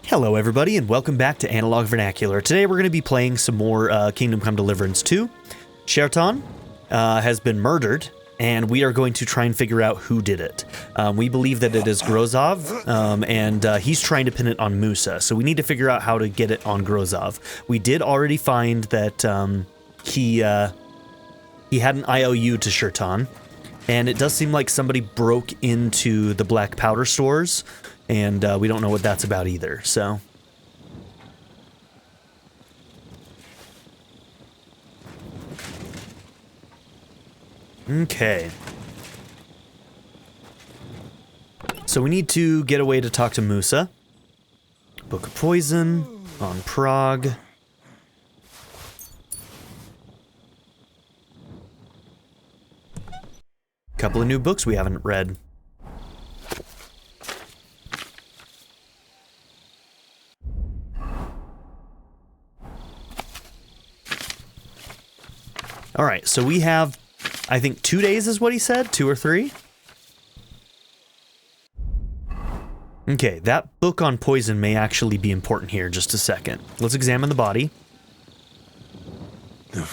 Hello everybody and welcome back to Analog Vernacular. Today we're going to be playing some more Kingdom Come Deliverance 2. Sherton has been murdered and we are going to try and figure out who did it. We believe that it is Grozov and he's trying to pin it on Musa, so we need to figure out how to get it on Grozov. We did already find that he had an IOU to Sherton, and it does seem like somebody broke into the black powder stores. And we don't know what that's about either, so. Okay. So we need to get away to talk to Musa. Book of Poison on Prague. Couple of new books we haven't read. All right, so we have, I think 2 days is what he said, 2 or 3. Okay, that book on poison may actually be important here. Just a second. Let's examine the body. That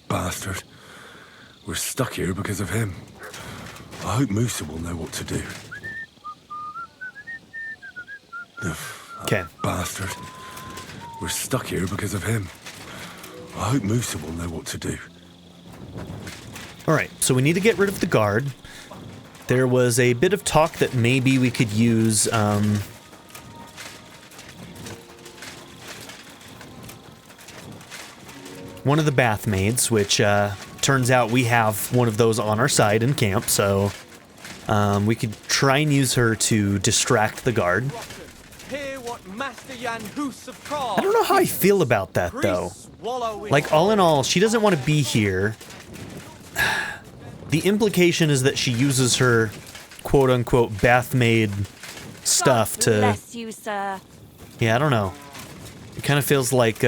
bastard. We're stuck here because of him. I hope Musa will know what to do. Okay. Bastard. We're stuck here because of him. I hope Musa will know what to do. Alright, so we need to get rid of the guard. There was a bit of talk that maybe we could use, one of the bath maids, which, turns out we have one of those on our side in camp, so, we could try and use her to distract the guard. I don't know how I feel about that, though. Like, all in all, she doesn't want to be here. The implication is that she uses her quote-unquote bath maid stuff to... Bless you, sir. Yeah, I don't know. It kind of feels like,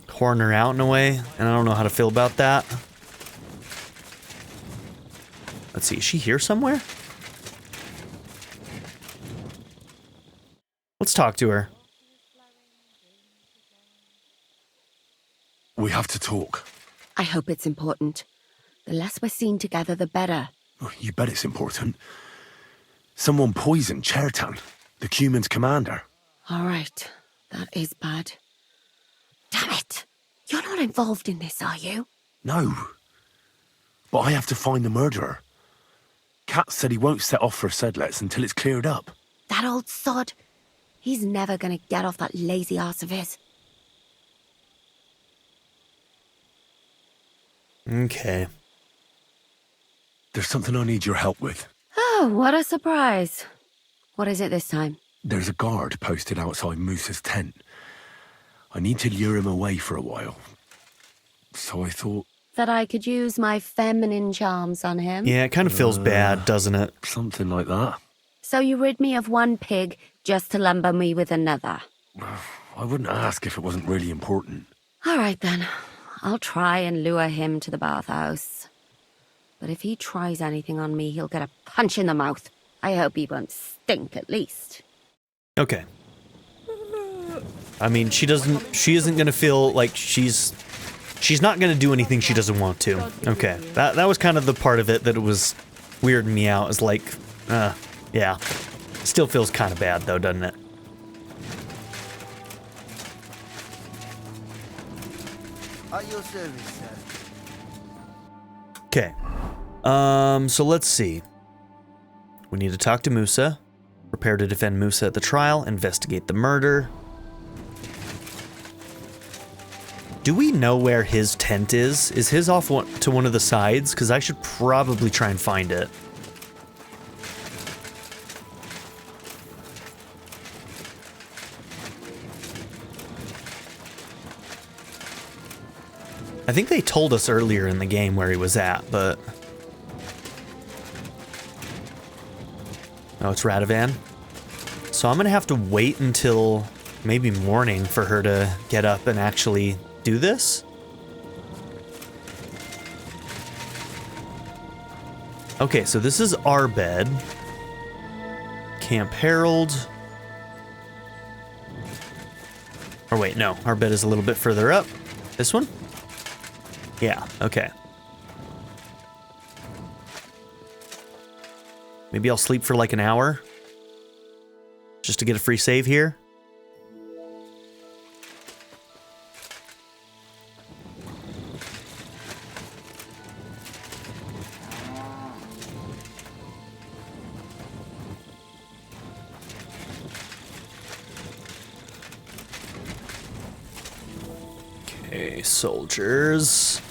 whoring her out in a way, and I don't know how to feel about that. Let's see, is she here somewhere? Let's talk to her. We have to talk. I hope it's important. The less we're seen together, the better. Oh, you bet it's important. Someone poisoned Chertan, the Cuman's commander. All right, that is bad. Damn it! You're not involved in this, are you? No. But I have to find the murderer. Kat said he won't set off for Sedlets until it's cleared up. That old sod. He's never gonna get off that lazy arse of his. Okay. There's something I need your help with. Oh, what a surprise. What is it this time? There's a guard posted outside Musa's tent. I need to lure him away for a while. So I thought... That I could use my feminine charms on him? Yeah, it kind of feels bad, doesn't it? Something like that. So you rid me of one pig just to lumber me with another? I wouldn't ask if it wasn't really important. All right, then. I'll try and lure him to the bathhouse. But if he tries anything on me, he'll get a punch in the mouth. I hope he won't stink, at least. Okay. I mean, she isn't gonna feel like she's not gonna do anything she doesn't want to. Okay. That was kind of the part of it that it was weirding me out, is like, yeah. Still feels kind of bad, though, doesn't it? At your service, sir. Okay. So let's see. We need to talk to Musa. Prepare to defend Musa at the trial. Investigate the murder. Do we know where his tent is? Is his off to one of the sides? Because I should probably try and find it. I think they told us earlier in the game where he was at, but... Oh, it's Radovan. So I'm gonna have to wait until maybe morning for her to get up and actually do this? Okay, so this is our bed. Camp Herald. Or wait, no, our bed is a little bit further up. This one? Yeah, okay. Maybe I'll sleep for like an hour. Just to get a free save here. Okay, soldiers.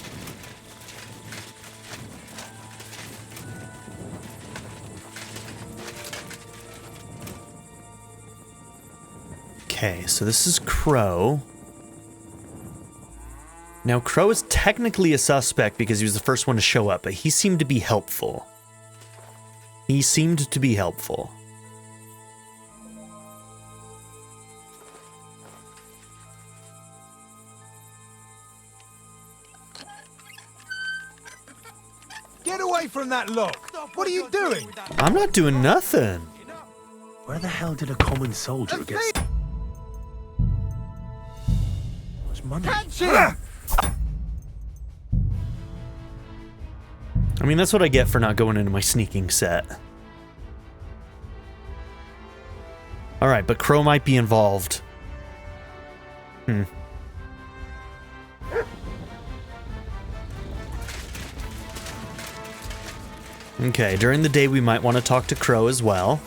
Okay, so this is Crow. Now, Crow is technically a suspect because he was the first one to show up, but he seemed to be helpful. He seemed to be helpful. Get away from that lock! What are you doing? I'm not doing nothing. Where the hell did a common soldier get much money? Catch him! I mean, that's what I get for not going into my sneaking set. Alright, but Crow might be involved. Okay, during the day we might want to talk to Crow as well.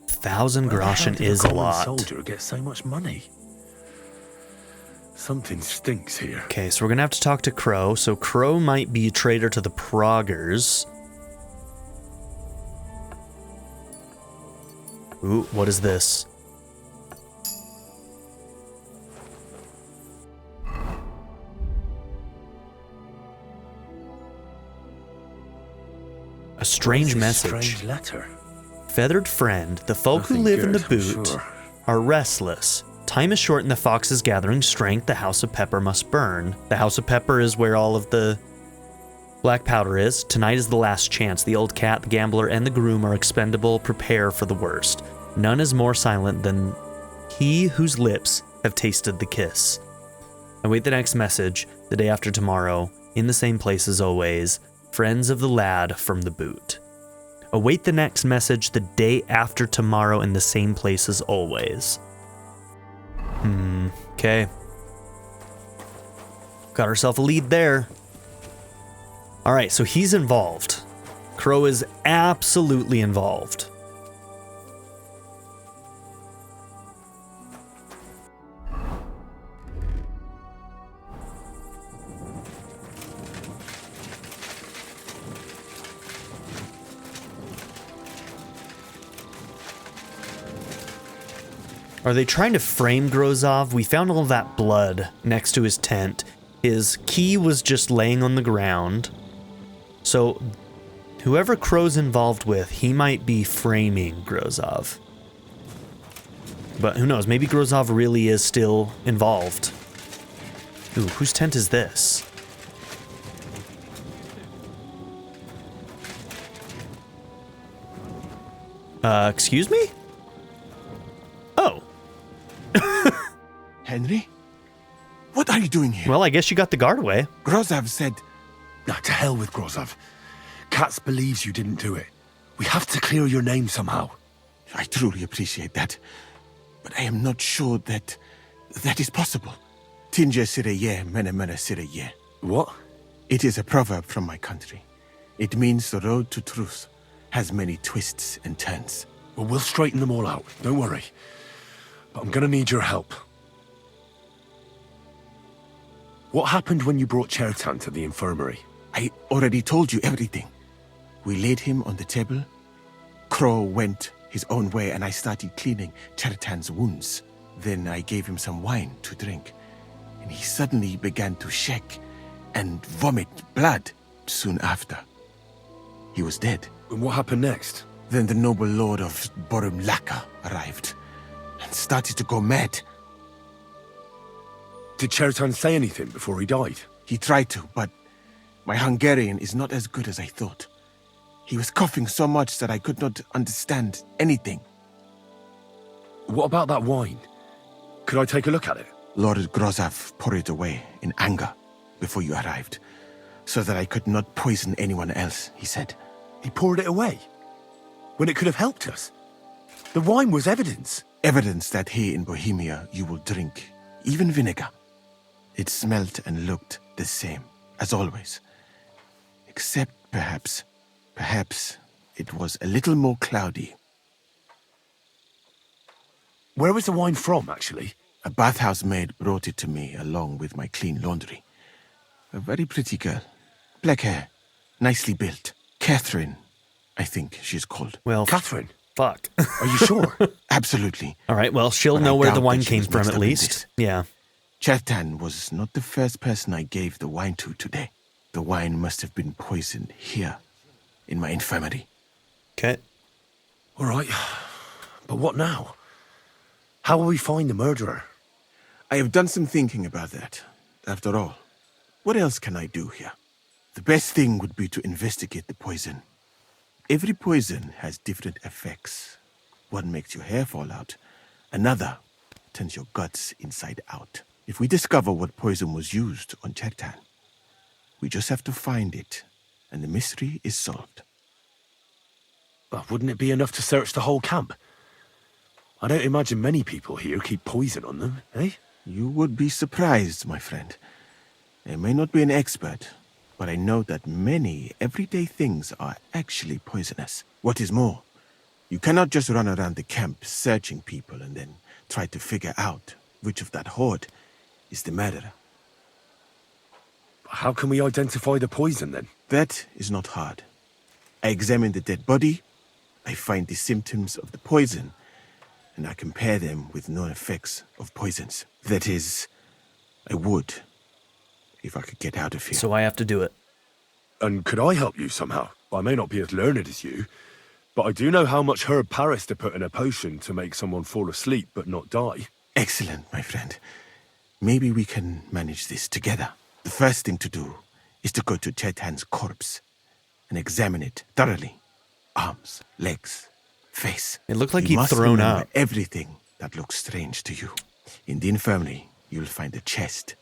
$1,000 groschen is a lot. Soldier gets so much money. Something stinks here. Okay, so we're gonna have to talk to Crow. So Crow might be a traitor to the Proggers. Ooh, what is this? A strange message. Strange letter. Feathered friend, the folk who Nothing live in the good, I'm boot sure. are restless. Time is short and the fox is gathering strength. The house of pepper must burn. The house of pepper is where all of the black powder is. Tonight is the last chance. The old cat, the gambler, and the groom are expendable. Prepare for the worst. None is more silent than he whose lips have tasted the kiss. Await the next message, the day after tomorrow, in the same place as always. Friends of the lad from the boot. Await the next message the day after tomorrow in the same place as always. Okay. Got ourselves a lead there. Alright, so he's involved. Crow is absolutely involved. Are they trying to frame Grozov? We found all that blood next to his tent. His key was just laying on the ground. So, whoever Crow's involved with, he might be framing Grozov. But who knows, maybe Grozov really is still involved. Ooh, whose tent is this? Excuse me? Oh. Henry? What are you doing here? Well, I guess you got the guard away. Grozov said... Nah, to hell with Grozov. Katz believes you didn't do it. We have to clear your name somehow. I truly appreciate that. But I am not sure that is possible. Tinja sireye, mene mene sireye. What? It is a proverb from my country. It means the road to truth has many twists and turns. Well, we'll straighten them all out. Don't worry. But I'm gonna need your help. What happened when you brought Chertan to the infirmary? I already told you everything. We laid him on the table. Crow went his own way and I started cleaning Chertan's wounds. Then I gave him some wine to drink. And he suddenly began to shake and vomit blood soon after. He was dead. And what happened next? Then the noble lord of Bohemia arrived and started to go mad. Did Cheriton say anything before he died? He tried to, but my Hungarian is not as good as I thought. He was coughing so much that I could not understand anything. What about that wine? Could I take a look at it? Lord Grozav poured it away in anger before you arrived, so that I could not poison anyone else, he said. He poured it away? When it could have helped us? The wine was evidence. Evidence that here in Bohemia you will drink, even vinegar. It smelt and looked the same, as always. Except perhaps it was a little more cloudy. Where was the wine from, actually? A bathhouse maid brought it to me along with my clean laundry. A very pretty girl. Black hair, nicely built. Catherine, I think she's called. Well, Catherine? fuck. Are you sure? Absolutely. All right, well, she'll But I know where the doubt wine that she came was from mixed at up in least. this. Yeah. Chertan was not the first person I gave the wine to today. The wine must have been poisoned here, in my infirmary. Okay. All right. But what now? How will we find the murderer? I have done some thinking about that. After all, what else can I do here? The best thing would be to investigate the poison. Every poison has different effects. One makes your hair fall out. Another turns your guts inside out. If we discover what poison was used on Chertan, we just have to find it, and the mystery is solved. Well, wouldn't it be enough to search the whole camp? I don't imagine many people here keep poison on them, eh? You would be surprised, my friend. I may not be an expert, but I know that many everyday things are actually poisonous. What is more, you cannot just run around the camp searching people and then try to figure out which of that horde is the murderer. How can we identify the poison, then? That is not hard. I examine the dead body, I find the symptoms of the poison, and I compare them with known effects of poisons. That is, I would, if I could get out of here. So I have to do it. And could I help you somehow? I may not be as learned as you, but I do know how much herb Paris to put in a potion to make someone fall asleep but not die. Excellent, my friend. Maybe we can manage this together. The first thing to do is to go to Chertan's corpse and examine it thoroughly. Arms, legs, face. It looked like You he'd must thrown remember up. everything that looks strange to you. In the infirmary, you'll find a chest.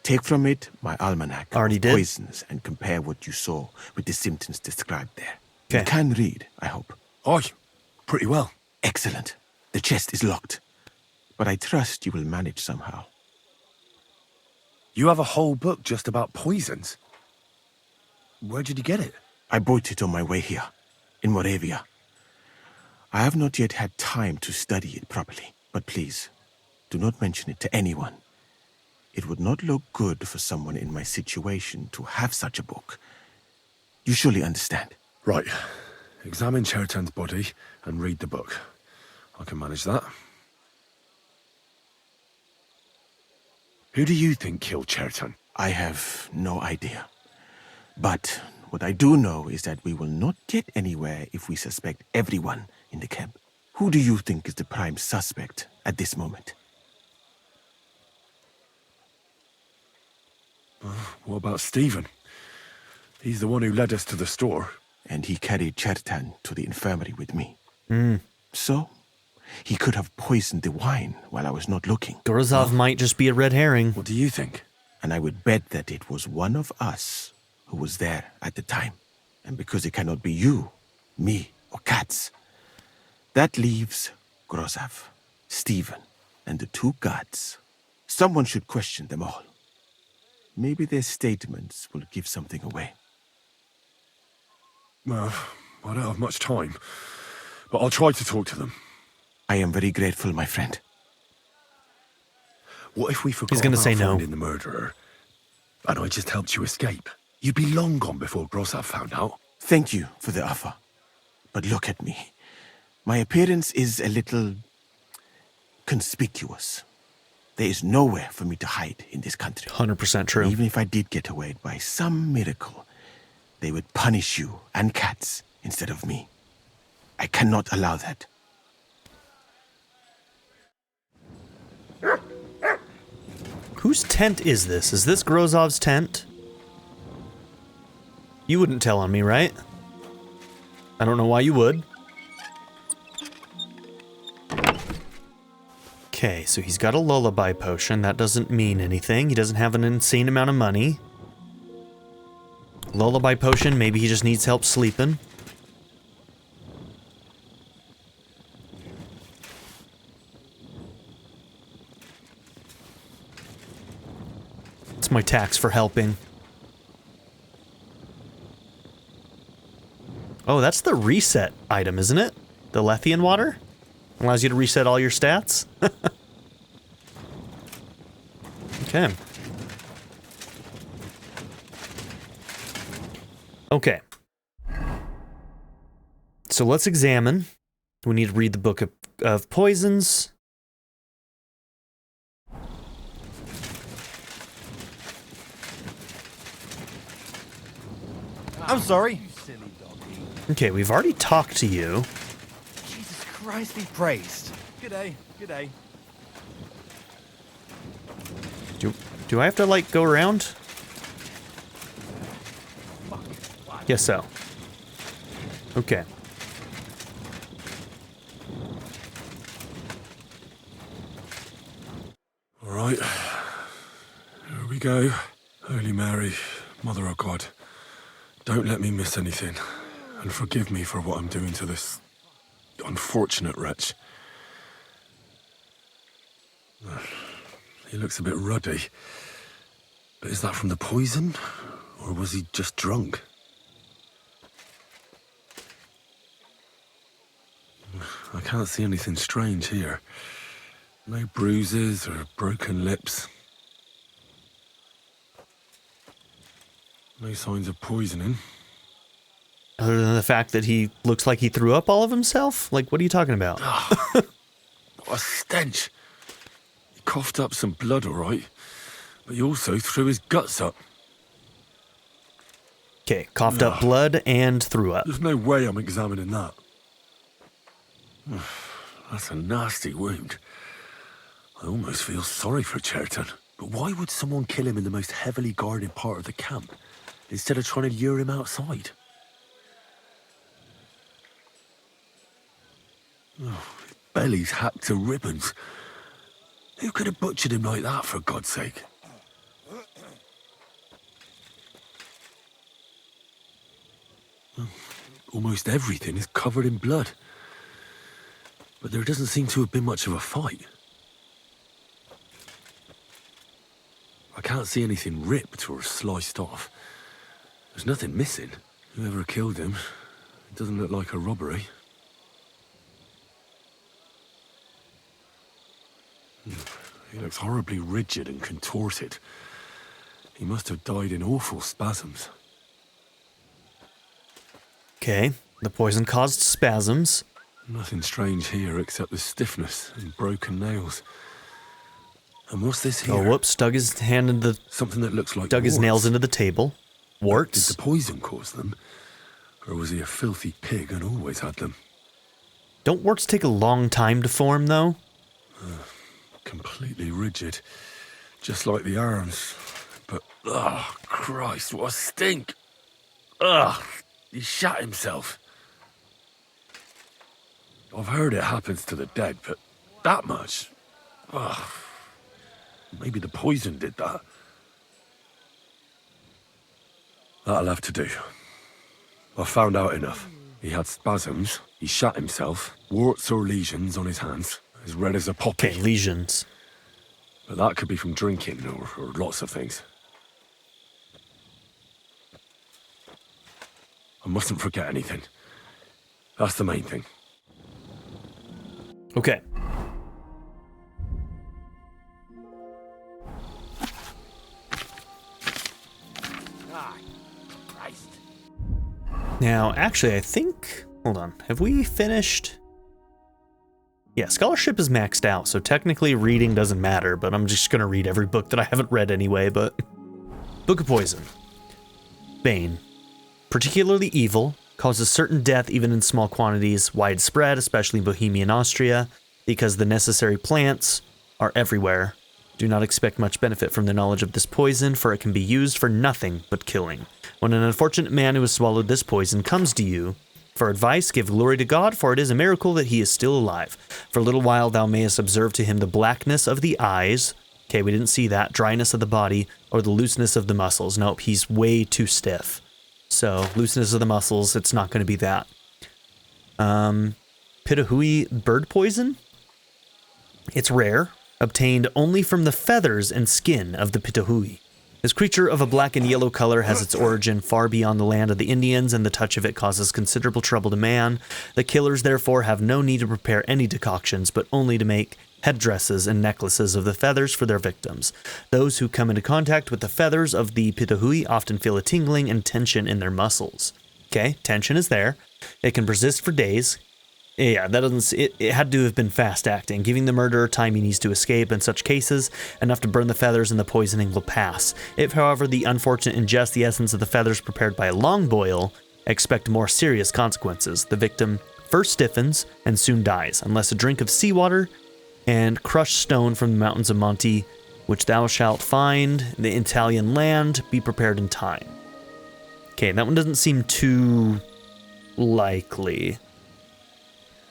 Take from it my almanac Already of did. poisons and compare what you saw with the symptoms described there. You Okay. can read, I hope. Aye, pretty well. Excellent. The chest is locked, but I trust you will manage somehow. You have a whole book just about poisons. Where did you get it? I bought it on my way here, in Moravia. I have not yet had time to study it properly, but please, do not mention it to anyone. It would not look good for someone in my situation to have such a book. You surely understand. Right. Examine Cheriton's body and read the book. I can manage that. Who do you think killed Cheriton? I have no idea. But what I do know is that we will not get anywhere if we suspect everyone in the camp. Who do you think is the prime suspect at this moment? What about Stephen? He's the one who led us to the store. And he carried Chertan to the infirmary with me. Mm. So, he could have poisoned the wine while I was not looking. Grozov might just be a red herring. What do you think? And I would bet that it was one of us who was there at the time. And because it cannot be you, me, or Katz, that leaves Grozav, Stephen, and the two guards. Someone should question them all. Maybe their statements will give something away. Well, I don't have much time, but I'll try to talk to them. I am very grateful, my friend. What if we forgot He's gonna about say no. finding the murderer, and I just helped you escape? You'd be long gone before Grozav found out. Thank you for the offer. But look at me. My appearance is a little conspicuous. There is nowhere for me to hide in this country. 100% true. Even if I did get away by some miracle, they would punish you and Katz instead of me. I cannot allow that. Whose tent is this? Is this Grozov's tent? You wouldn't tell on me, right? I don't know why you would. Okay, so he's got a lullaby potion. That doesn't mean anything. He doesn't have an insane amount of money. Lullaby potion, maybe he just needs help sleeping. It's my tax for helping. Oh, that's the reset item, isn't it? The Lethian water? Allows you to reset all your stats? Okay. Okay. So let's examine. We need to read the Book of Poisons. I'm sorry. Okay, we've already talked to you. Jesus Christ be praised. Good day. Good day. Do I have to, like, go around? Guess so. Okay. All right. Here we go. Holy Mary, Mother of God, don't let me miss anything. And forgive me for what I'm doing to this unfortunate wretch. He looks a bit ruddy. But is that from the poison? Or was he just drunk? I can't see anything strange here. No bruises or broken lips. No signs of poisoning. Other than the fact that he looks like he threw up all of himself? Like, what are you talking about? What a stench. He coughed up some blood, all right. But he also threw his guts up. Okay, coughed up blood and threw up. There's no way I'm examining that. That's a nasty wound. I almost feel sorry for Cherton. But why would someone kill him in the most heavily guarded part of the camp, instead of trying to lure him outside? Oh, his belly's hacked to ribbons. Who could have butchered him like that, for God's sake? Almost everything is covered in blood. But there doesn't seem to have been much of a fight. I can't see anything ripped or sliced off. There's nothing missing. Whoever killed him, it doesn't look like a robbery. He looks horribly rigid and contorted. He must have died in awful spasms. Okay, the poison caused spasms. Nothing strange here except the stiffness and broken nails. And what's this here? Oh, whoops, dug his hand in the... Something that looks like Dug his warts. nails into the table. Warts? Did the poison cause them? Or was he a filthy pig and always had them? Don't warts take a long time to form, though? Completely rigid. Just like the arms. But, oh, Christ, what a stink! Ugh, he shat himself. I've heard it happens to the dead, but that much? Ugh. Maybe the poison did that. That'll have to do. I've found out enough. He had spasms, he shat himself, warts or lesions on his hands, as red as a poppy. Okay, lesions. But that could be from drinking or lots of things. I mustn't forget anything. That's the main thing. Okay. Now, actually, I think... Hold on. Have we finished? Yeah, scholarship is maxed out, so technically reading doesn't matter, but I'm just going to read every book that I haven't read anyway, but... Book of Poison. Bane. Particularly evil, causes certain death even in small quantities, widespread, especially in Bohemia and Austria, because the necessary plants are everywhere. Do not expect much benefit from the knowledge of this poison, for it can be used for nothing but killing. When an unfortunate man who has swallowed this poison comes to you for advice, give glory to God, for it is a miracle that he is still alive. For a little while thou mayest observe to him the blackness of the eyes. Okay, we didn't see that. Dryness of the body, or the looseness of the muscles. Nope, he's way too stiff. So, looseness of the muscles, it's not going to be that. Pitahui bird poison? It's rare, obtained only from the feathers and skin of the pitahui. This creature of a black and yellow color has its origin far beyond the land of the Indians, and the touch of it causes considerable trouble to man. The killers, therefore, have no need to prepare any decoctions, but only to make headdresses and necklaces of the feathers for their victims. Those who come into contact with the feathers of the pitahui often feel a tingling and tension in their muscles. Okay, tension is there. It can persist for days. Yeah, that doesn't. It had to have been fast acting, giving the murderer time he needs to escape. In such cases, enough to burn the feathers and the poisoning will pass. If, however, the unfortunate ingest the essence of the feathers prepared by a long boil, expect more serious consequences. The victim first stiffens and soon dies, unless a drink of seawater and crushed stone from the mountains of Monte, which thou shalt find in the Italian land, be prepared in time. Okay, that one doesn't seem too likely.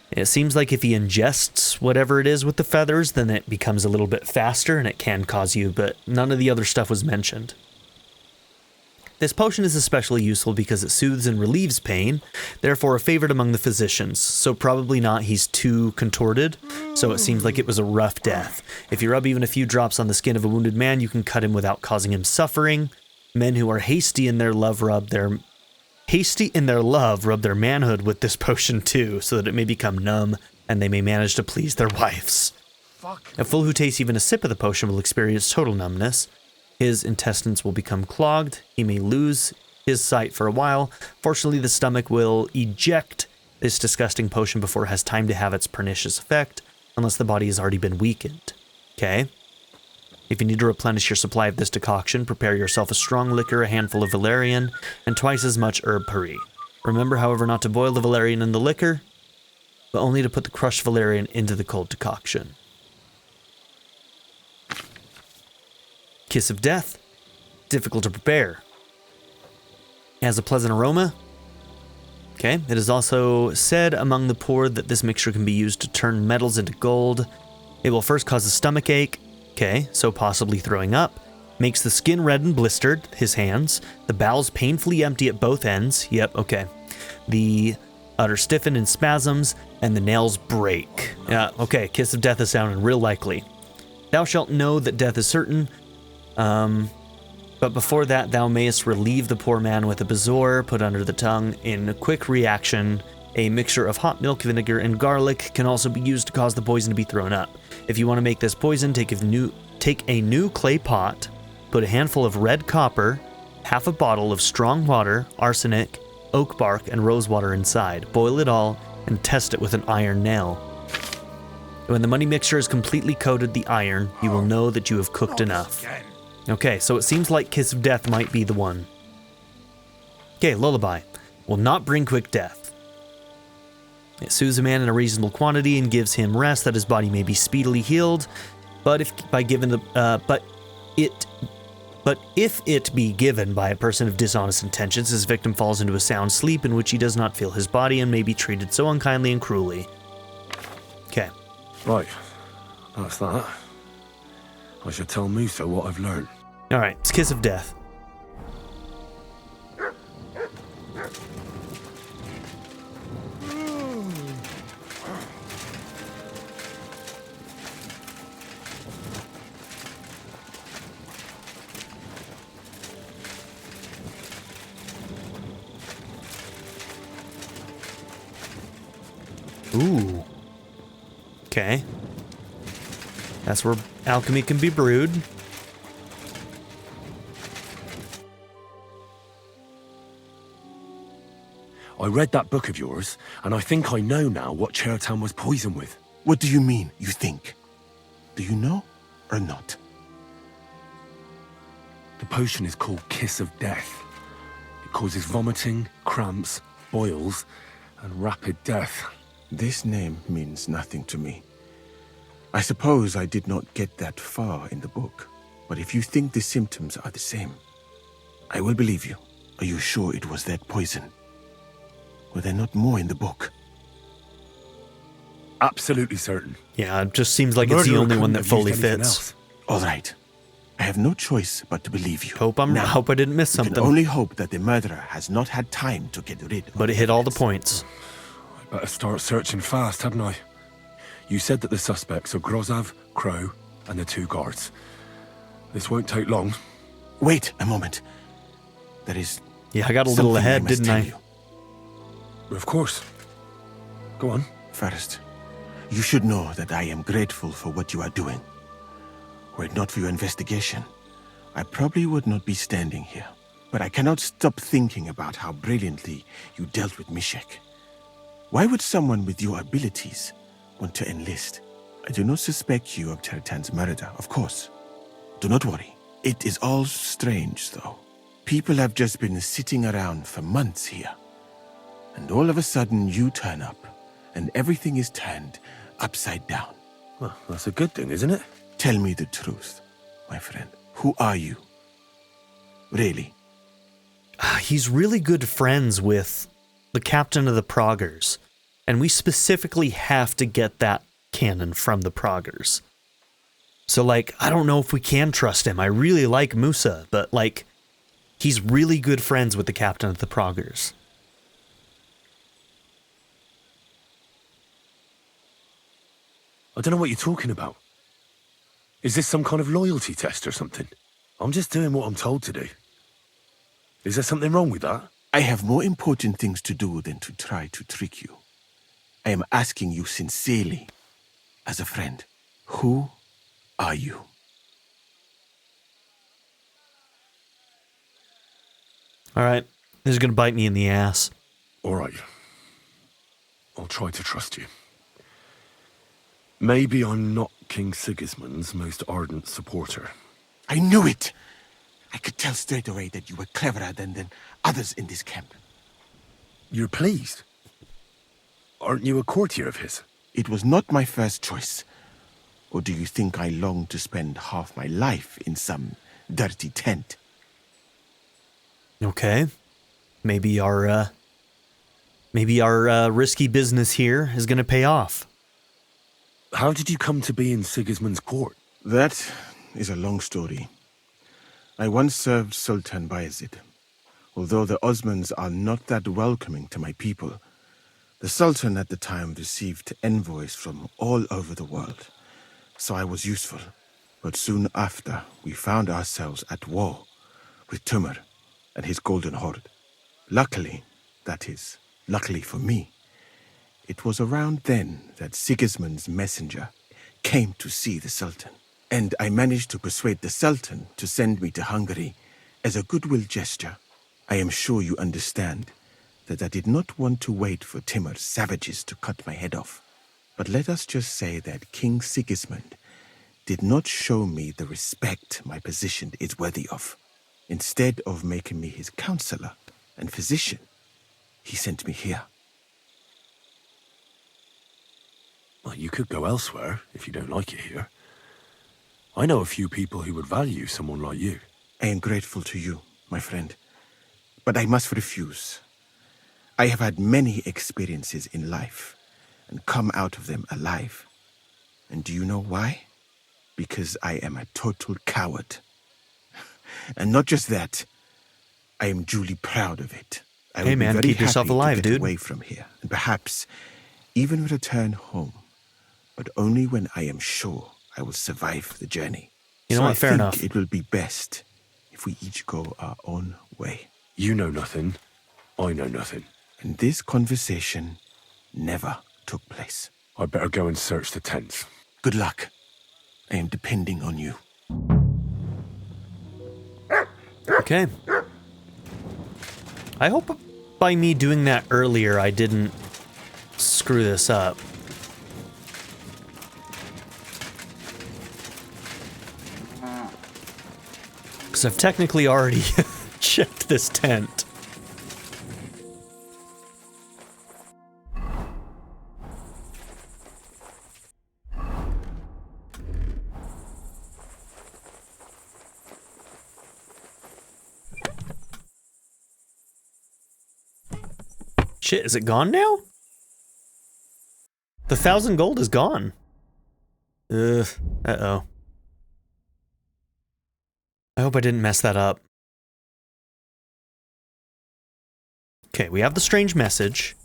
It seems like if he ingests whatever it is with the feathers, then it becomes a little bit faster and it can cause you, but none of the other stuff was mentioned. This potion is especially useful because it soothes and relieves pain, therefore a favorite among the physicians. So probably not he's too contorted, so it seems like it was a rough death. If you rub even a few drops on the skin of a wounded man, you can cut him without causing him suffering. Men who are hasty in their love rub their manhood with this potion too, so that it may become numb and they may manage to please their wives. A fool who tastes even a sip of the potion will experience total numbness. His intestines will become clogged. He may lose his sight for a while. Fortunately, the stomach will eject this disgusting potion before it has time to have its pernicious effect, unless the body has already been weakened. Okay? If you need to replenish your supply of this decoction, prepare yourself a strong liquor, a handful of valerian, and twice as much herb puree. Remember, however, not to boil the valerian in the liquor, but only to put the crushed valerian into the cold decoction. Kiss of Death. Difficult to prepare. It has a pleasant aroma. Okay, it is also said among the poor that this mixture can be used to turn metals into gold. It will first cause a stomach ache. Okay, so possibly throwing up. Makes the skin red and blistered, his hands. The bowels painfully empty at both ends. Yep, okay. The udder stiffen in spasms, and the nails break. Okay, Kiss of Death is sounding real likely. Thou shalt know that death is certain. But before that, thou mayest relieve the poor man with a bezoar put under the tongue. In a quick reaction, a mixture of hot milk, vinegar, and garlic can also be used to cause the poison to be thrown up. If you want to make this poison, take a new clay pot, put a handful of red copper, half a bottle of strong water, arsenic, oak bark, and rose water inside. Boil it all and test it with an iron nail. When the money mixture is completely coated the iron, you will know that you have cooked enough. Okay, so it seems like Kiss of Death might be the one. Okay, Lullaby. Will not bring quick death. It soothes a man in a reasonable quantity and gives him rest that his body may be speedily healed. But if it be given by a person of dishonest intentions, his victim falls into a sound sleep in which he does not feel his body and may be treated so unkindly and cruelly. Okay. Right, that's that. I should tell Musa what I've learned. Alright, it's Kiss of Death. Ooh. Okay. That's where alchemy can be brewed. I read that book of yours, and I think I know now what Chertan was poisoned with. What do you mean, you think? Do you know or not? The potion is called Kiss of Death. It causes vomiting, cramps, boils, and rapid death. This name means nothing to me. I suppose I did not get that far in the book, but if you think the symptoms are the same, I will believe you. Are you sure it was that poison? Were there not more in the book? Absolutely certain. Yeah, it just seems like it's the Murderer only one couldn't that have fully used anything fits. else. All right. I have no choice but to believe you. Hope I didn't miss You can something. only hope that the murderer has not had time to get rid of But it hit all the evidence. points. I better start searching fast, hadn't I? You said that the suspects are Grozav, Crow, and the 2 guards. This won't take long. Wait a moment. There is Yeah, I got a little something ahead, must didn't tell I? you. Of course. Go on. First, you should know that I am grateful for what you are doing. Were it not for your investigation, I probably would not be standing here. But I cannot stop thinking about how brilliantly you dealt with Mishek. Why would someone with your abilities want to enlist? I do not suspect you of Cheritan's murder, of course. Do not worry. It is all strange, though. People have just been sitting around for months here. And all of a sudden you turn up, and everything is turned upside down. Well, that's a good thing, isn't it? Tell me the truth, my friend. Who are you? Really? He's really good friends with the captain of the Proggers. And we specifically have to get that cannon from the Proggers. So, like, I don't know if we can trust him. I really like Musa, but, like, he's really good friends with the captain of the Proggers. I don't know what you're talking about. Is this some kind of loyalty test or something? I'm just doing what I'm told to do. Is there something wrong with that? I have more important things to do than to try to trick you. I am asking you sincerely, as a friend. Who are you? All right, this is going to bite me in the ass. All right. I'll try to trust you. Maybe I'm not King Sigismund's most ardent supporter. I knew it! I could tell straight away that you were cleverer than others in this camp. You're pleased? Aren't you a courtier of his? It was not my first choice. Or do you think I long to spend half my life in some dirty tent? Okay. Maybe our risky business here is going to pay off. How did you come to be in Sigismund's court? That is a long story. I once served Sultan Bayezid. Although the Osmans are not that welcoming to my people, the Sultan at the time received envoys from all over the world, so I was useful. But soon after, we found ourselves at war with Tumur and his Golden Horde. Luckily, that is, luckily for me, it was around then that Sigismund's messenger came to see the Sultan. And I managed to persuade the Sultan to send me to Hungary as a goodwill gesture. I am sure you understand that I did not want to wait for Timur's savages to cut my head off. But let us just say that King Sigismund did not show me the respect my position is worthy of. Instead of making me his counselor and physician, he sent me here. Well, you could go elsewhere if you don't like it here. I know a few people who would value someone like you. I am grateful to you, my friend, but I must refuse. I have had many experiences in life and come out of them alive. And do you know why? Because I am a total coward. And not just that, I am duly proud of it. I Hey, would be man, very keep yourself happy alive, to get dude. away from here, and perhaps even return home, but only when I am sure I will survive the journey. You know So what? I Fair think enough. it will be best if we each go our own way. You know nothing. I know nothing. And this conversation never took place. I better go and search the tents. Good luck. I am depending on you. Okay. I hope by me doing that earlier, I didn't screw this up. Because I've technically already checked this tent. Shit, is it gone now? The 1,000 gold is gone. Ugh. Uh-oh. I hope I didn't mess that up. Okay, we have the strange message.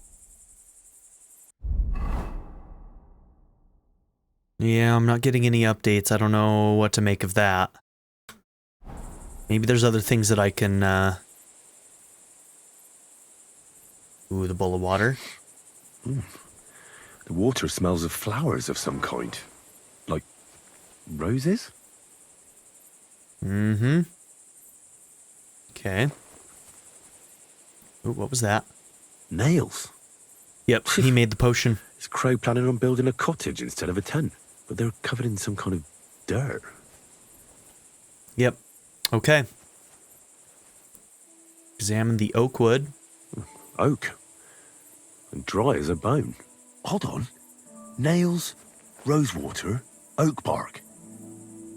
Yeah, I'm not getting any updates. I don't know what to make of that. Maybe there's other things that I can, Ooh, the bowl of water. The water smells of flowers of some kind. Like roses? Mm-hmm. Okay. Ooh, what was that? Nails. Yep, he made the potion. Is Crow planning on building a cottage instead of a tent? But they're covered in some kind of dirt. Yep. Okay. Examine the oak wood. Oak. And dry as a bone. Hold on. Nails, rosewater, oak bark.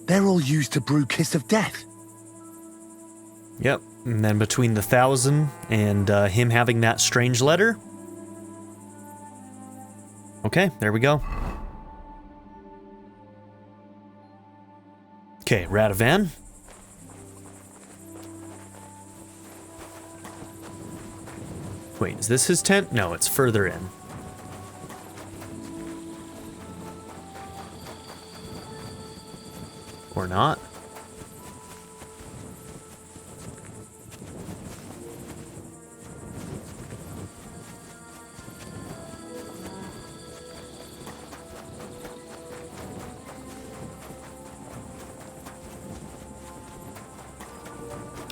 They're all used to brew Kiss of Death. Yep. And then between the 1,000 and him having that strange letter. Okay, there we go. Okay, Radovan. Wait, is this his tent? No, it's further in. Or not.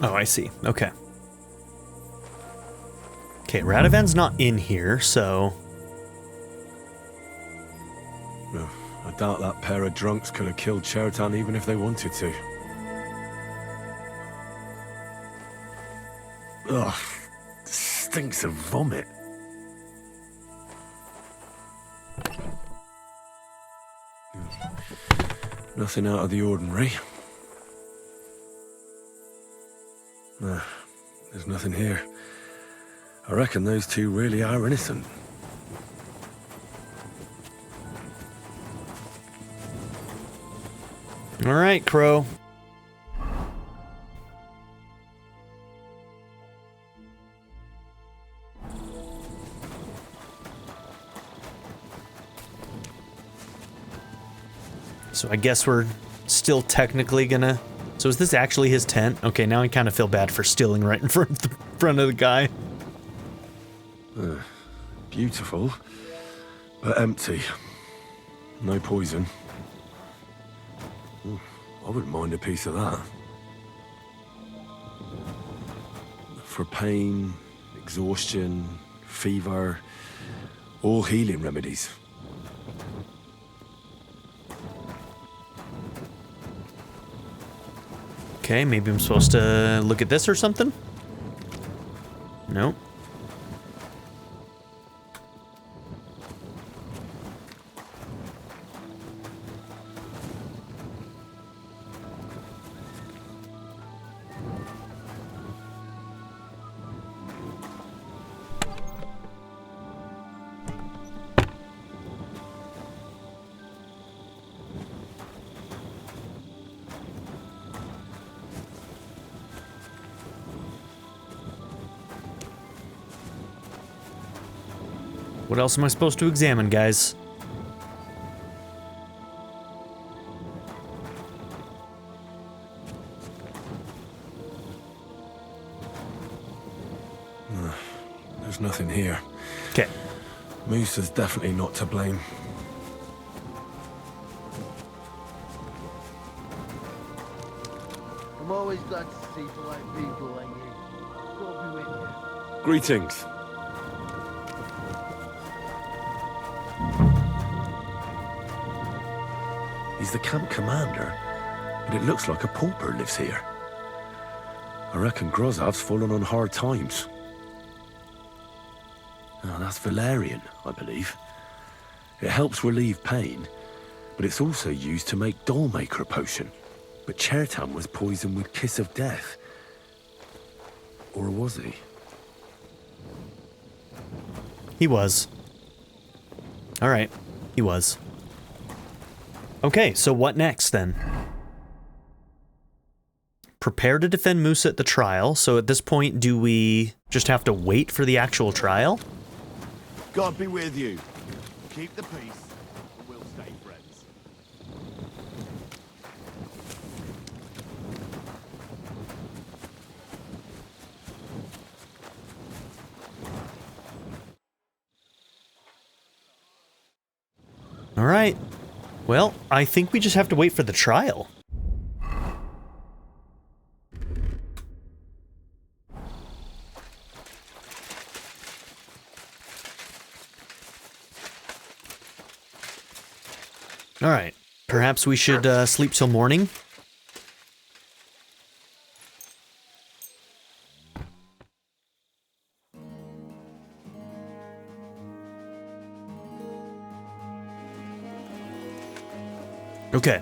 Oh, I see. Okay. Okay, Radovan's not in here, so... No, I doubt that pair of drunks could have killed Cheriton even if they wanted to. Ugh, stinks of vomit. Nothing out of the ordinary. There's nothing here. I reckon those two really are innocent. All right, Crow. So I guess we're still technically gonna... So is this actually his tent? Okay, now I kind of feel bad for stealing right in front of the guy. Beautiful, but empty. No poison. I wouldn't mind a piece of that. For pain, exhaustion, fever, all healing remedies. Okay, maybe I'm supposed to look at this or something? Nope. What else am I supposed to examine, guys? There's nothing here. Okay. Moose is definitely not to blame. I'm always glad to see polite people like you. God be with you. Greetings. He's the camp commander, but it looks like a pauper lives here. I reckon Grozav's fallen on hard times. Oh, that's valerian, I believe. It helps relieve pain, but it's also used to make dollmaker potion. But Cheriton was poisoned with Kiss of Death. Or was he? he was. All right, he was. Okay, so what next then? Prepare to defend Musa at the trial. So at this point, do we just have to wait for the actual trial? God be with you. Keep the peace, and we'll stay friends. All right. Well, I think we just have to wait for the trial. All right. Perhaps we should sleep till morning. Okay.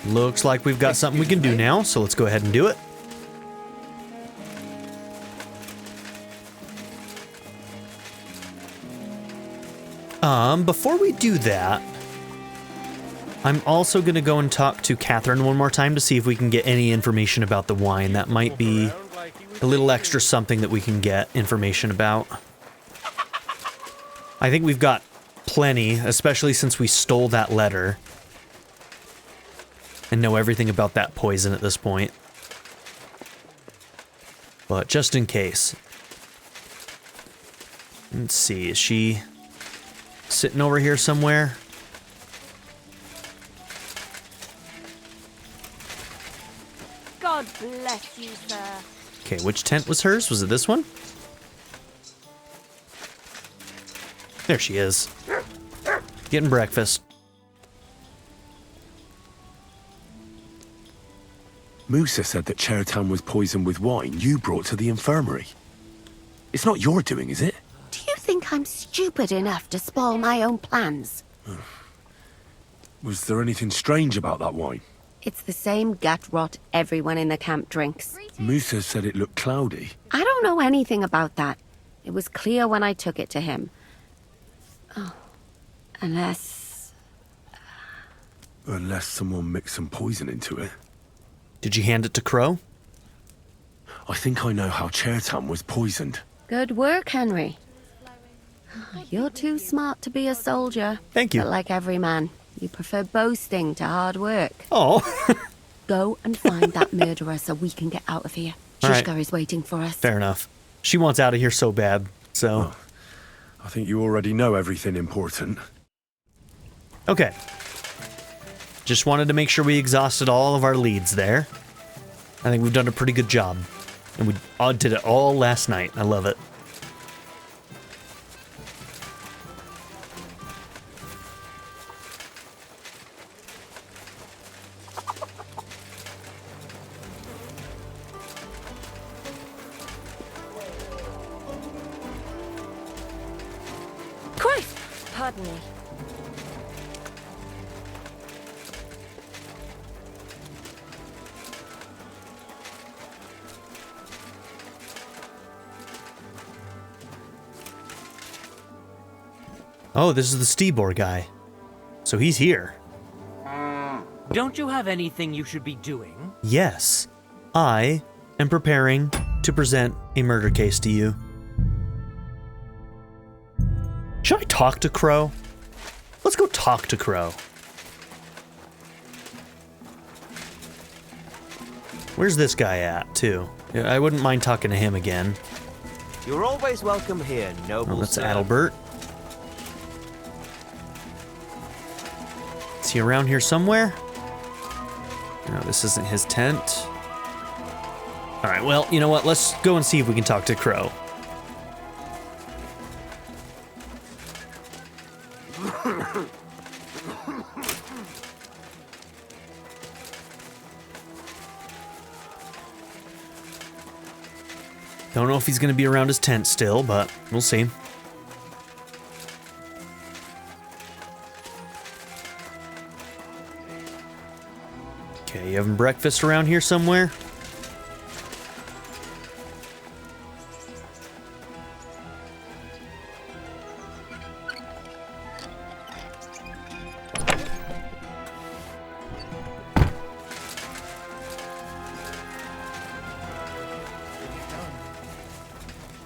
Looks like we've got something we can do now, so let's go ahead and do it. Before we do that, I'm also going to go and talk to Catherine one more time to see if we can get any information about the wine. That might be a little extra something that we can get information about. I think we've got plenty, especially since we stole that letter and know everything about that poison at this point. But just in case. Let's see, is she sitting over here somewhere? God bless you, sir. Okay, which tent was hers? Was it this one? There she is. Getting breakfast. Musa said that Cheratan was poisoned with wine you brought to the infirmary. It's not your doing, is it? Do you think I'm stupid enough to spoil my own plans? Was there anything strange about that wine? It's the same gut rot everyone in the camp drinks. Musa said it looked cloudy. I don't know anything about that. It was clear when I took it to him. Oh, unless someone mixed some poison into it. Did you hand it to Crow? I think I know how Cheratan was poisoned. Good work, Henry. You're too smart to be a soldier. Thank you. But like every man, you prefer boasting to hard work. Oh. Go and find that murderer so we can get out of here. All right. Shishka is waiting for us. Fair enough. She wants out of here so bad, so... Oh, I think you already know everything important. Okay. Just wanted to make sure we exhausted all of our leads there. I think we've done a pretty good job. And we did it all last night. I love it. Christ! Pardon me. Oh, this is the Stibor guy. So he's here. Don't you have anything you should be doing? Yes. I am preparing to present a murder case to you. Should I talk to Crow? Let's go talk to Crow. Where's this guy at, too? I wouldn't mind talking to him again. You're always welcome here, noble Oh, that's sir. Adalbert. Is he around here somewhere? No, this isn't his tent. Alright, well, you know what? Let's go and see if we can talk to Crow. Don't know if he's going to be around his tent still, but we'll see. Okay, you having breakfast around here somewhere?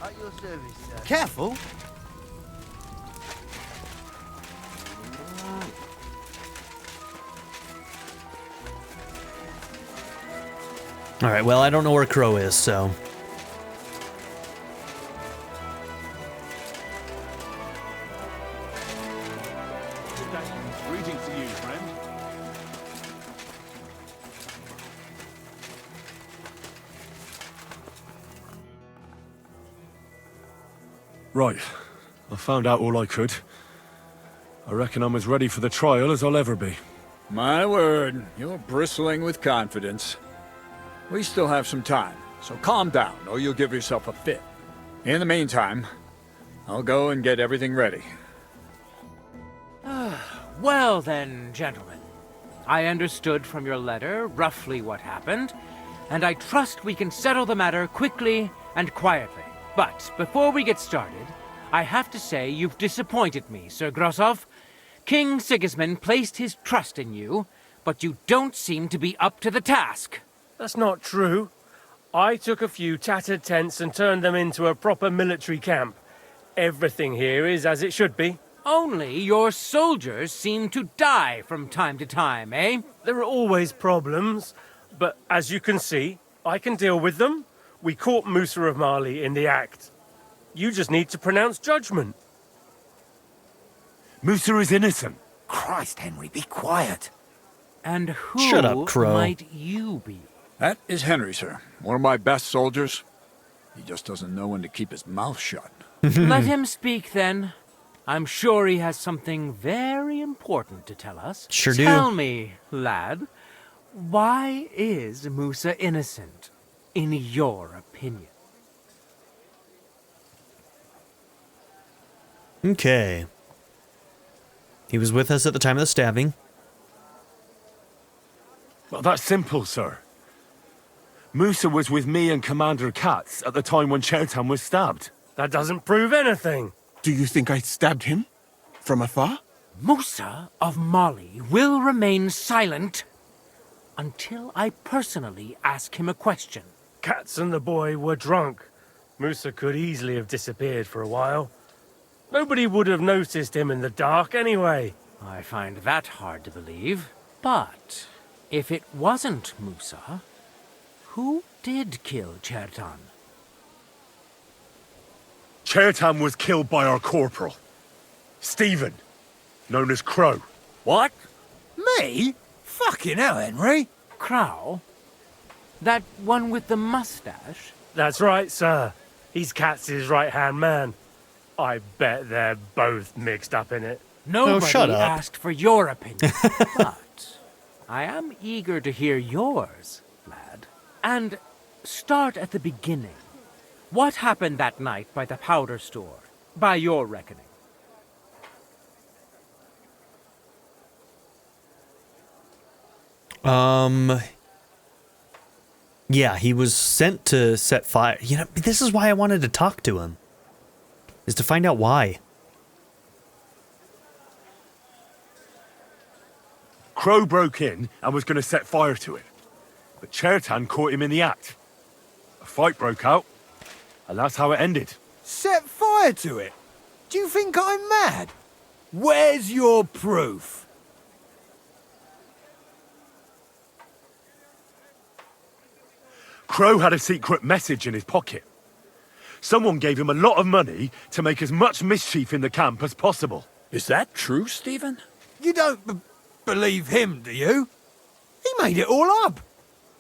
At your service, sir. Careful. All right, well, I don't know where Crow is, so... Greetings to you, friend. Right. I found out all I could. I reckon I'm as ready for the trial as I'll ever be. My word, you're bristling with confidence. We still have some time, so calm down, or you'll give yourself a fit. In the meantime, I'll go and get everything ready. Well then, gentlemen. I understood from your letter roughly what happened, and I trust we can settle the matter quickly and quietly. But before we get started, I have to say you've disappointed me, Sir Grosov. King Sigismund placed his trust in you, but you don't seem to be up to the task. That's not true. I took a few tattered tents and turned them into a proper military camp. Everything here is as it should be. Only your soldiers seem to die from time to time, eh? There are always problems, but as you can see, I can deal with them. We caught Musa of Mali in the act. You just need to pronounce judgment. Musa is innocent. Christ, Henry, be quiet. And who Shut up, Crow. might you be? That is Henry, sir. One of my best soldiers. He just doesn't know when to keep his mouth shut. Let him speak, then. I'm sure he has something very important to tell us. Sure do. Tell me, lad, why is Musa innocent, in your opinion? Okay. He was with us at the time of the stabbing. Well, that's simple, sir. Musa was with me and Commander Katz at the time when Chertan was stabbed. That doesn't prove anything. Do you think I stabbed him? From afar? Musa of Mali will remain silent until I personally ask him a question. Katz and the boy were drunk. Musa could easily have disappeared for a while. Nobody would have noticed him in the dark anyway. I find that hard to believe. But if it wasn't Musa, who did kill Chertan? Chertan was killed by our corporal, Stephen, known as Crow. What? Me? Fucking hell, Henry. Crow? That one with the mustache? That's right, sir. He's Katz's right-hand man. I bet they're both mixed up in it. Nobody shut up. asked for your opinion, but I am eager to hear yours, lad. And start at the beginning. What happened that night by the powder store, by your reckoning? Yeah, he was sent to set fire. You know, this is why I wanted to talk to him. Is to find out why. Crow broke in and was going to set fire to it, but Chertan caught him in the act. A fight broke out, and that's how it ended. Set fire to it? Do you think I'm mad? Where's your proof? Crow had a secret message in his pocket. Someone gave him a lot of money to make as much mischief in the camp as possible. Is that true, Stephen? You don't believe him, do you? He made it all up.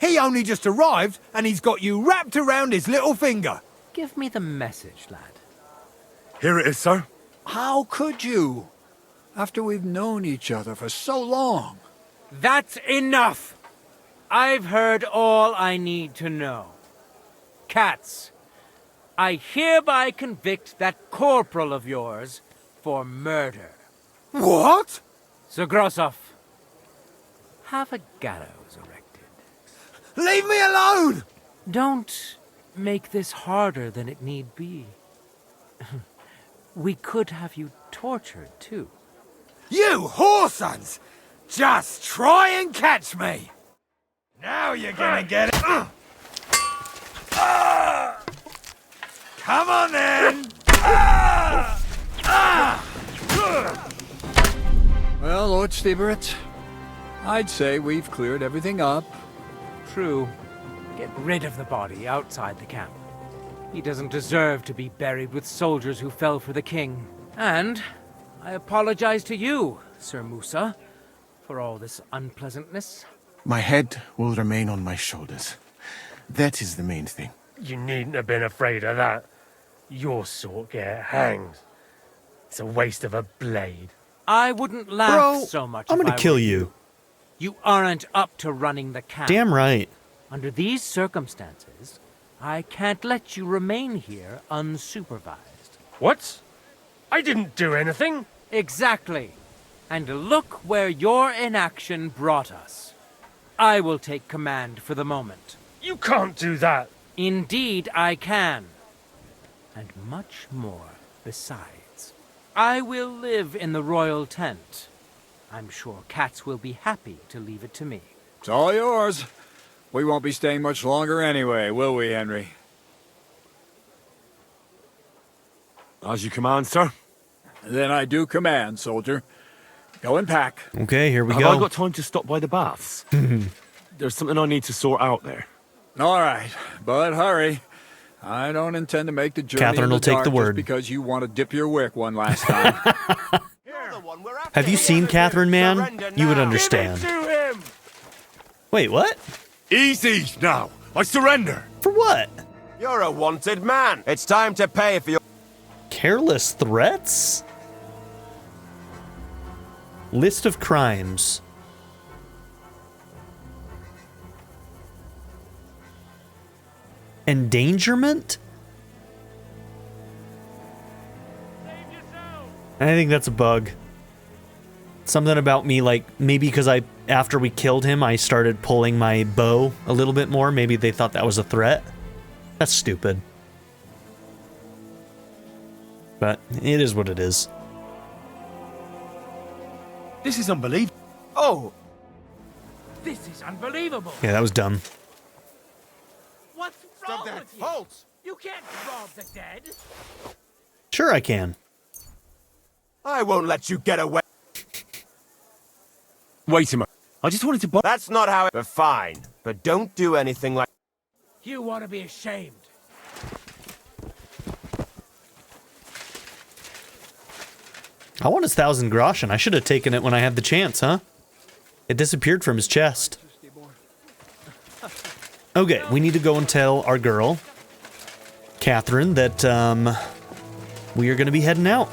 He only just arrived, and he's got you wrapped around his little finger. Give me the message, lad. Here it is, sir. How could you? After we've known each other for so long. That's enough! I've heard all I need to know. Katz, I hereby convict that corporal of yours for murder. What? Sir Grosov, have a gallows erected. Leave me alone! Don't make this harder than it need be. We could have you tortured, too. You whoresons! Just try and catch me! Now you're gonna get it! Come on then! Well, Lord Stieberitz, I'd say we've cleared everything up. True. Get rid of the body outside the camp. He doesn't deserve to be buried with soldiers who fell for the king. And I apologize to you, Sir Musa, for all this unpleasantness. My head will remain on my shoulders. That is the main thing. You needn't have been afraid of that. Your sort get hanged. It's a waste of a blade. I wouldn't laugh Bro, so much I'm if gonna I kill were you. You aren't up to running the camp. Damn right. Under these circumstances, I can't let you remain here unsupervised. What? I didn't do anything. Exactly. And look where your inaction brought us. I will take command for the moment. You can't do that. Indeed, I can. And much more besides. I will live in the royal tent. I'm sure cats will be happy to leave it to me. It's all yours. We won't be staying much longer anyway, will we, Henry? As you command, sir. Then I do command, soldier. Go and pack. Okay, here we Have go. I got time to stop by the baths? There's something I need to sort out there. All right, but hurry. I don't intend to make the journey Catherine in the will take dark the just word. because you want to dip your wick one last time. Have you seen Catherine, man? You would understand. Give it to him. Wait, what? Easy now. I surrender. For what? You're a wanted man. It's time to pay for your... Careless threats? List of crimes. Endangerment? I think that's a bug. Something about me, like, maybe because after we killed him, I started pulling my bow a little bit more. Maybe they thought that was a threat. That's stupid. But it is what it is. This is unbelievable. Oh, This is unbelievable. Yeah, that was dumb. What's stop that. Halt! You can't rob the dead. Sure I can. I won't let you get away. Wait a minute. I just wanted to buy... That's not how it... But fine. But don't do anything like... You want to be ashamed. I want his 1,000 groschen. I should have taken it when I had the chance, huh? It disappeared from his chest. Okay, we need to go and tell our girl, Catherine, that we are going to be heading out.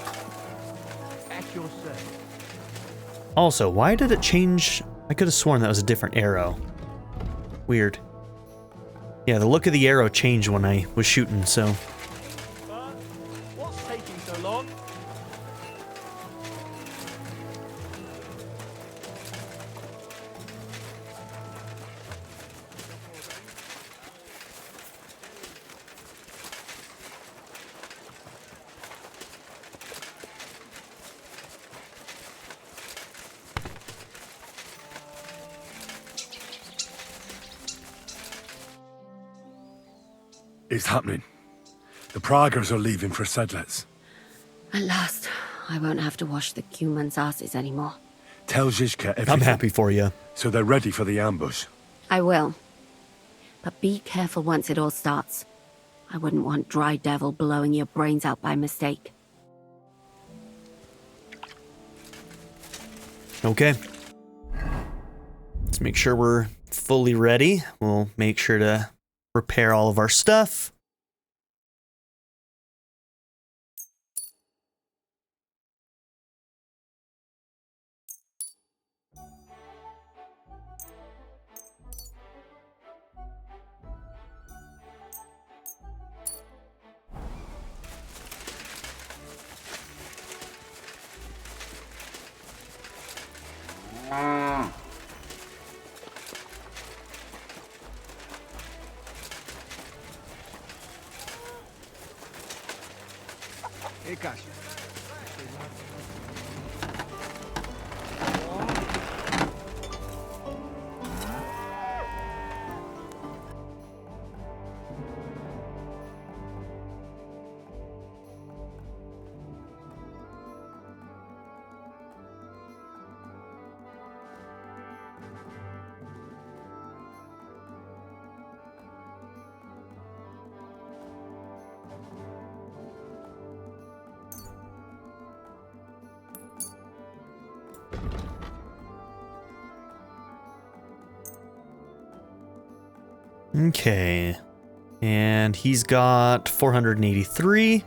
Also, why did it change? I could have sworn that was a different arrow. Weird. Yeah, the look of the arrow changed when I was shooting, so... What's taking so long? It's happening. The Praggers are leaving for Sedlitz. At last, I won't have to wash the Cumans' asses anymore. Tell Zizka everything. I'm happy for you. So they're ready for the ambush. I will. But be careful once it all starts. I wouldn't want Dry Devil blowing your brains out by mistake. Okay. Let's make sure we're fully ready. We'll make sure to prepare all of our stuff. Okay. And he's got 483.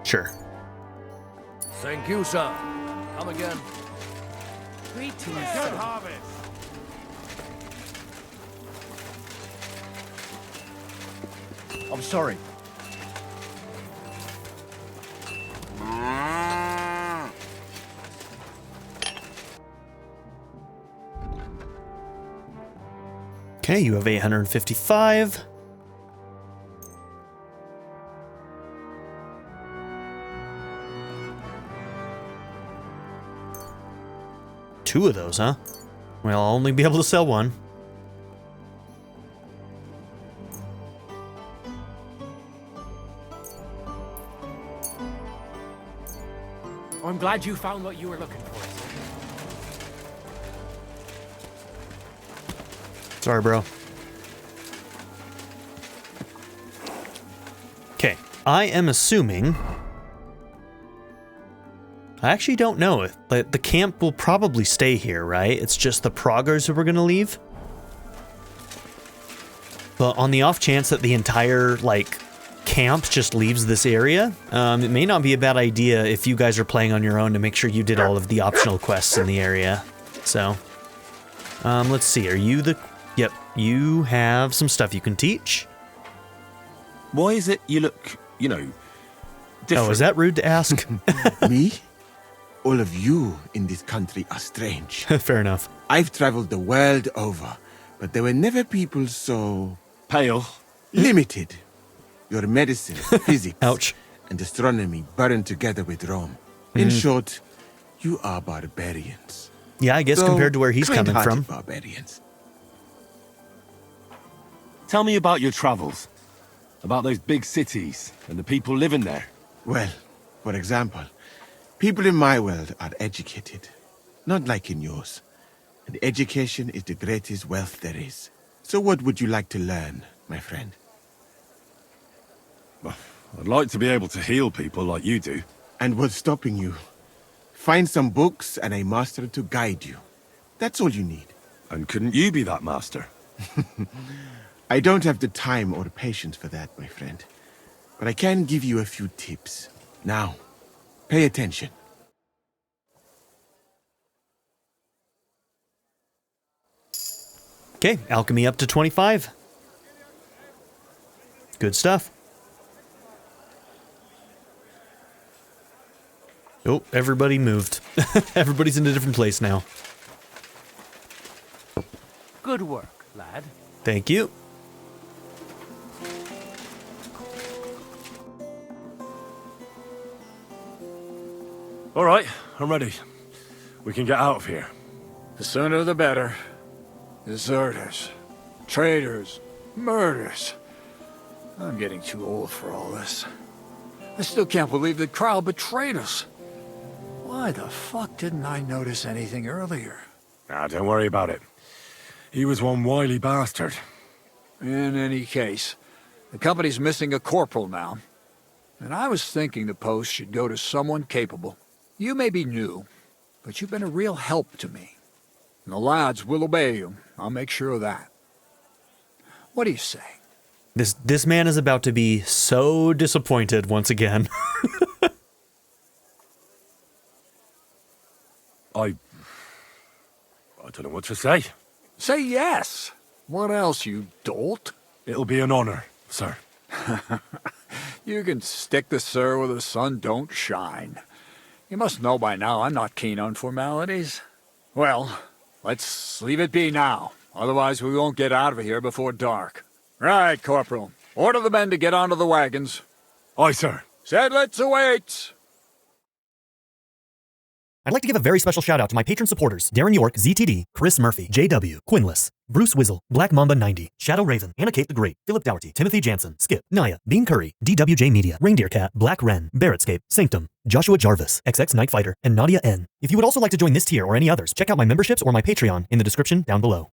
Sure. Thank you, sir. Come again. Greetings, Good harvest. I'm sorry. Okay, you have 855. Two of those, huh? Well, I'll only be able to sell one. I'm glad you found what you were looking for. Sorry, bro. Okay, I am assuming... I actually don't know if the camp will probably stay here, right? It's just the proggers who we're going to leave. But on the off chance that the entire, like, camp just leaves this area, it may not be a bad idea if you guys are playing on your own to make sure you did all of the optional quests in the area. So, let's see. Are you the... Yep, you have some stuff you can teach. Why is it you look, you know, different? Oh, is that rude to ask? Me? All of you in this country are strange. Fair enough. I've traveled the world over, but there were never people so... Pale. limited. Your medicine, physics, Ouch. and astronomy burned together with Rome. In short, you are barbarians. Yeah, I guess Though compared to where he's coming kind-hearted from. Barbarians. Tell me about your travels. About those big cities and the people living there. Well, for example, people in my world are educated. Not like in yours. And education is the greatest wealth there is. So what would you like to learn, my friend? Well, I'd like to be able to heal people like you do. And what's stopping you? Find some books and a master to guide you. That's all you need. And couldn't you be that master? I don't have the time or patience for that, my friend. But I can give you a few tips. Now, pay attention. Okay, alchemy up to 25. Good stuff. Oh, everybody moved. Everybody's in a different place now. Good work, lad. Thank you. All right, I'm ready. We can get out of here. The sooner the better. Deserters, traitors, murders. I'm getting too old for all this. I still can't believe that Kyle betrayed us. Why the fuck didn't I notice anything earlier? Nah, don't worry about it. He was one wily bastard. In any case, the company's missing a corporal now. And I was thinking the post should go to someone capable. You may be new, but you've been a real help to me. And the lads will obey you. I'll make sure of that. What do you say? This man is about to be so disappointed once again. I don't know what to say. Say yes. What else, you dolt? It'll be an honor, sir. You can stick the sir where the sun don't shine. You must know by now I'm not keen on formalities. Well, let's leave it be now. Otherwise we won't get out of here before dark. Right, Corporal. Order the men to get onto the wagons. Aye, sir. Sedlitz awaits! I'd like to give a very special shout out to my patron supporters, Darren York, ZTD, Chris Murphy, JW, Quinless, Bruce Wizzle, Black Mamba 90, Shadow Raven, Anna Kate the Great, Philip Dougherty, Timothy Jansen, Skip, Naya, Bean Curry, DWJ Media, Reindeer Cat, Black Wren, Barrettscape, Sanctum, Joshua Jarvis, XX Night Fighter, and Nadia N. If you would also like to join this tier or any others, check out my memberships or my Patreon in the description down below.